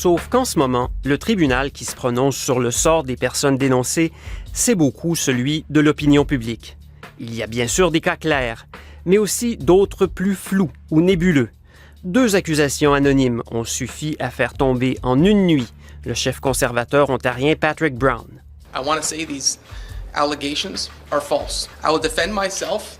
Sauf qu'en ce moment, le tribunal qui se prononce sur le sort des personnes dénoncées, c'est beaucoup celui de l'opinion publique. Il y a bien sûr des cas clairs, mais aussi d'autres plus flous ou nébuleux. 2 accusations anonymes ont suffi à faire tomber en une nuit le chef conservateur ontarien Patrick Brown. I want to say these allegations are false. I will defend myself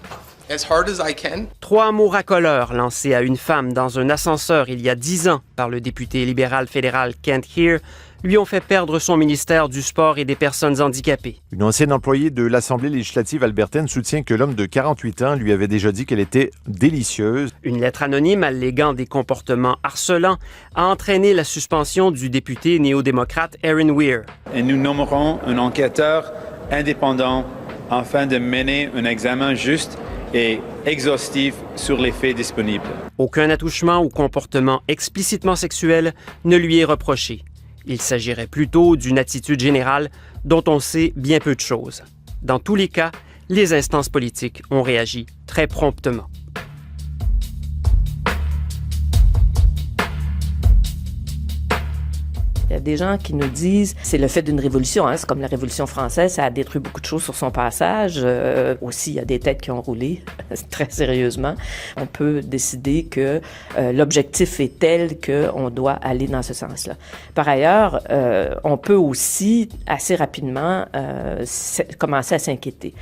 as hard as I can. 3 mots racoleurs lancés à une femme dans un ascenseur il y a 10 ans par le député libéral fédéral Kent Heer lui ont fait perdre son ministère du Sport et des Personnes handicapées. Une ancienne employée de l'Assemblée législative albertaine soutient que l'homme de 48 ans lui avait déjà dit qu'elle était délicieuse. Une lettre anonyme alléguant des comportements harcelants a entraîné la suspension du député néo-démocrate Aaron Weir. Et nous nommerons un enquêteur indépendant afin de mener un examen juste et exhaustif sur les faits disponibles. Aucun attouchement ou comportement explicitement sexuel ne lui est reproché. Il s'agirait plutôt d'une attitude générale dont on sait bien peu de choses. Dans tous les cas, les instances politiques ont réagi très promptement. Il y a des gens qui nous disent c'est le fait d'une révolution, c'est comme la Révolution française, ça a détruit beaucoup de choses sur son passage. Aussi, il y a des têtes qui ont roulé, très sérieusement. On peut décider que l'objectif est tel qu'on doit aller dans ce sens-là. Par ailleurs, on peut aussi assez rapidement commencer à s'inquiéter.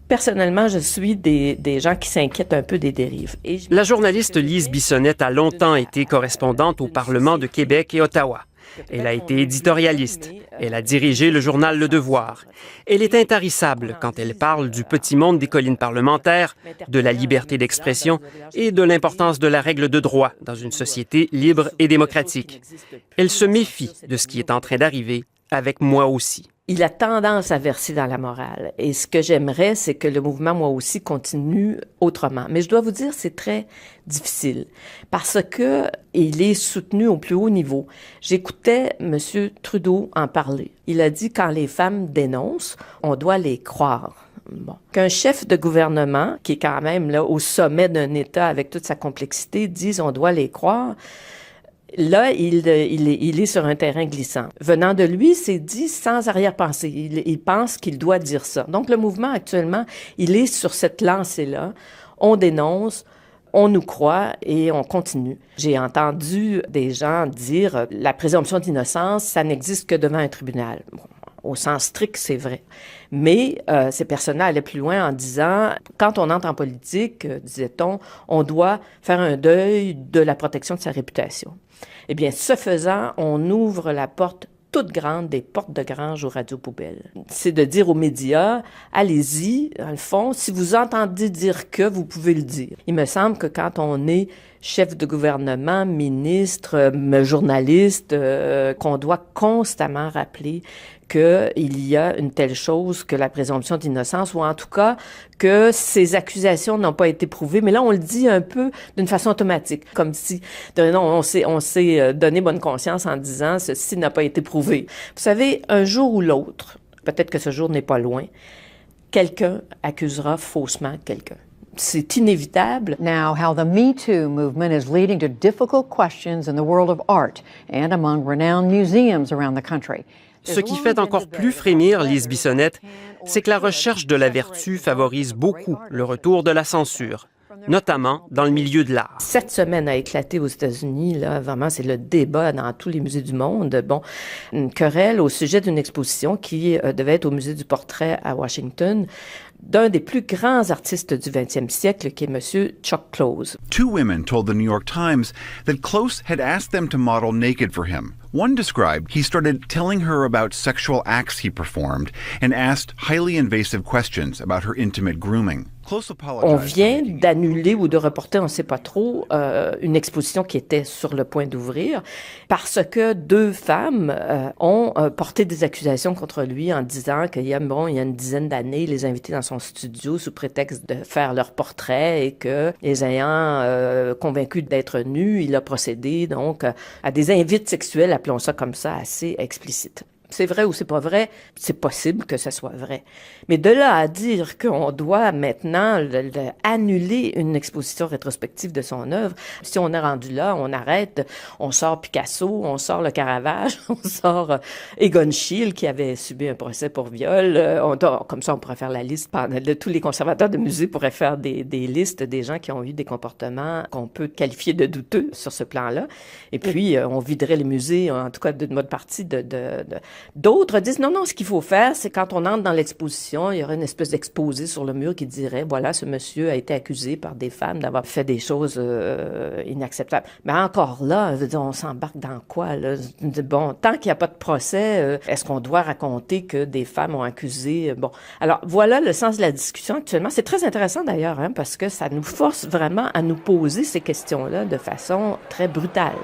Personnellement, je suis des gens qui s'inquiètent un peu des dérives. La journaliste Lise Bissonnette a longtemps été correspondante au Parlement de Québec et Ottawa. Elle a été éditorialiste. Elle a dirigé le journal Le Devoir. Elle est intarissable quand elle parle du petit monde des collines parlementaires, de la liberté d'expression et de l'importance de la règle de droit dans une société libre et démocratique. Elle se méfie de ce qui est en train d'arriver avec Moi aussi. Il a tendance à verser dans la morale. Et ce que j'aimerais, c'est que le mouvement Moi aussi continue autrement. Mais je dois vous dire, c'est très difficile parce que il est soutenu au plus haut niveau. J'écoutais M. Trudeau en parler. Il a dit quand les femmes dénoncent, on doit les croire. Bon. Qu'un chef de gouvernement, qui est quand même là au sommet d'un État avec toute sa complexité, dise on doit les croire. Là, il est sur un terrain glissant. Venant de lui, c'est dit sans arrière-pensée. Il pense qu'il doit dire ça. Donc, le mouvement, actuellement, il est sur cette lancée-là. On dénonce, on nous croit et on continue. J'ai entendu des gens dire la présomption d'innocence, ça n'existe que devant un tribunal. Bon, au sens strict, c'est vrai. Mais ces personnes-là allaient plus loin en disant, quand on entre en politique, disait-on, on doit faire un deuil de la protection de sa réputation. Eh bien, ce faisant, on ouvre la porte toute grande des portes de grange aux radios-poubelles. C'est de dire aux médias, allez-y, dans le fond, si vous entendez dire que, vous pouvez le dire. Il me semble que quand on est chef de gouvernement, ministre, journaliste, qu'on doit constamment rappeler qu'il y a une telle chose que la présomption d'innocence, ou en tout cas que ces accusations n'ont pas été prouvées. Mais là, on le dit un peu d'une façon automatique, comme si on s'est donné bonne conscience en disant « ceci n'a pas été prouvé ». Vous savez, un jour ou l'autre, peut-être que ce jour n'est pas loin, quelqu'un accusera faussement quelqu'un. C'est inévitable. Now, how the Me Too movement is leading to difficult questions in the world of art and among renowned museums around the country. Ce qui fait encore plus frémir Lise Bissonnette, c'est que la recherche de la vertu favorise beaucoup le retour de la censure, notamment dans le milieu de l'art. Cette semaine a éclaté aux États-Unis, là, vraiment, c'est le débat dans tous les musées du monde. Bon, une querelle au sujet d'une exposition qui devait être au musée du portrait à Washington, d'un des plus grands artistes du 20e siècle, qui est M. Chuck Close. 2 women told the New York Times that Close had asked them to model naked for him. One described he started telling her about sexual acts he performed and asked highly invasive questions about her intimate grooming. On vient d'annuler ou de reporter, on ne sait pas trop, une exposition qui était sur le point d'ouvrir parce que 2 femmes ont porté des accusations contre lui en disant qu'il y a une dizaine d'années, il les invitait dans son studio sous prétexte de faire leur portrait et que les ayant convaincus d'être nus, il a procédé donc à des invites sexuels, appelons ça comme ça, assez explicites. c'est vrai ou c'est pas vrai, c'est possible que ce soit vrai. Mais de là à dire qu'on doit maintenant annuler une exposition rétrospective de son œuvre, si on est rendu là, on arrête, on sort Picasso, on sort le Caravage, on sort Egon Schiele qui avait subi un procès pour viol. Comme ça, on pourrait faire la liste. Tous les conservateurs de musées pourraient faire des listes des gens qui ont eu des comportements qu'on peut qualifier de douteux sur ce plan-là. Et puis, on viderait les musées, en tout cas de mode partie. D'autres disent non, ce qu'il faut faire, c'est quand on entre dans l'exposition, il y aurait une espèce d'exposé sur le mur qui dirait, voilà, ce monsieur a été accusé par des femmes d'avoir fait des choses inacceptables. Mais encore là, je veux dire, on s'embarque dans quoi, là? Bon, tant qu'il n'y a pas de procès, est-ce qu'on doit raconter que des femmes ont accusé? Bon, alors voilà le sens de la discussion actuellement. C'est très intéressant d'ailleurs, parce que ça nous force vraiment à nous poser ces questions-là de façon très brutale.